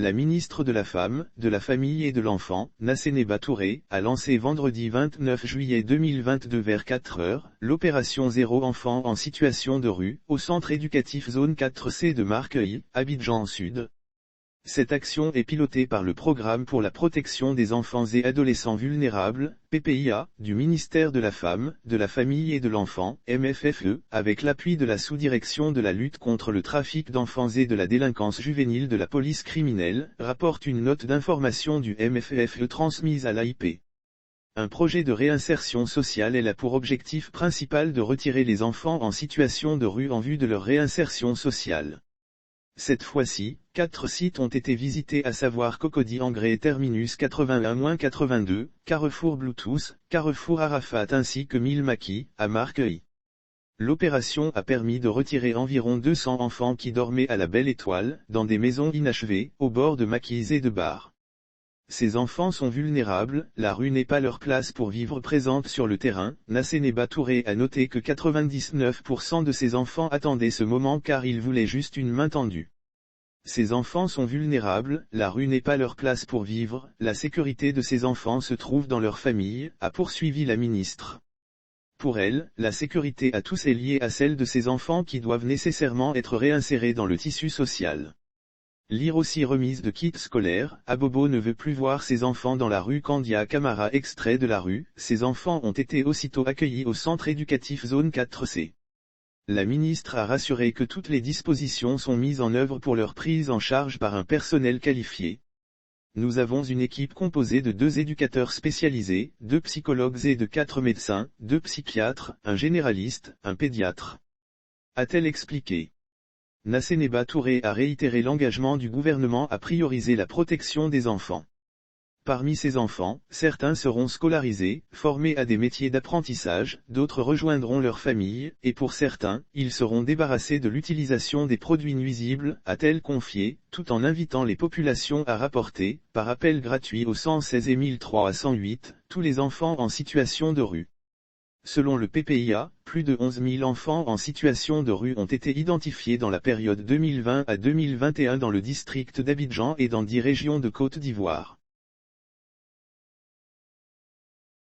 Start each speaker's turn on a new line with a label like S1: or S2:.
S1: La ministre de la Femme, de la Famille et de l'Enfant, Nassénéba Touré, a lancé vendredi 29 juillet 2022 vers 4 heures, l'opération Zéro enfant en situation de rue, au centre éducatif zone 4C de Marqueuil, Abidjan Sud. Cette action est pilotée par le Programme pour la protection des enfants et adolescents vulnérables, PPIA, du ministère de la Femme, de la Famille et de l'Enfant, MFFE, avec l'appui de la sous-direction de la lutte contre le trafic d'enfants et de la délinquance juvénile de la police criminelle, rapporte une note d'information du MFFE transmise à l'AIP. Un projet de réinsertion sociale a pour objectif principal de retirer les enfants en situation de rue en vue de leur réinsertion sociale. Cette fois-ci, 4 sites ont été visités, à savoir Cocody Angré Terminus 81-82, Carrefour Bluetooth, Carrefour Arafat ainsi que Milmaki, à Marqueuil. L'opération a permis de retirer environ 200 enfants qui dormaient à la Belle Étoile, dans des maisons inachevées, au bord de maquis et de bars. Ces enfants sont vulnérables, la rue n'est pas leur place pour vivre. Présente sur le terrain, Nassénéba Touré a noté que 99% de ces enfants attendaient ce moment car ils voulaient juste une main tendue. Ces enfants sont vulnérables, la rue n'est pas leur place pour vivre, la sécurité de ces enfants se trouve dans leur famille, a poursuivi la ministre. Pour elle, la sécurité à tous est liée à celle de ces enfants qui doivent nécessairement être réinsérés dans le tissu social. Lire aussi remise de kits scolaires, Abobo ne veut plus voir ses enfants dans la rue Candia Camara. Extrait de la rue, ces enfants ont été aussitôt accueillis au centre éducatif zone 4C. La ministre a rassuré que toutes les dispositions sont mises en œuvre pour leur prise en charge par un personnel qualifié. Nous avons une équipe composée de 2 éducateurs spécialisés, 2 psychologues et de 4 médecins, 2 psychiatres, un généraliste, un pédiatre. A-t-elle expliqué. Nassénéba Touré a réitéré l'engagement du gouvernement à prioriser la protection des enfants. Parmi ces enfants, certains seront scolarisés, formés à des métiers d'apprentissage, d'autres rejoindront leur famille, et pour certains, ils seront débarrassés de l'utilisation des produits nuisibles, a-t-elle confié, tout en invitant les populations à rapporter, par appel gratuit au 116 et 1003 à 108, tous les enfants en situation de rue. Selon le PPIA, plus de 11 000 enfants en situation de rue ont été identifiés dans la période 2020 à 2021 dans le district d'Abidjan et dans 10 régions de Côte d'Ivoire.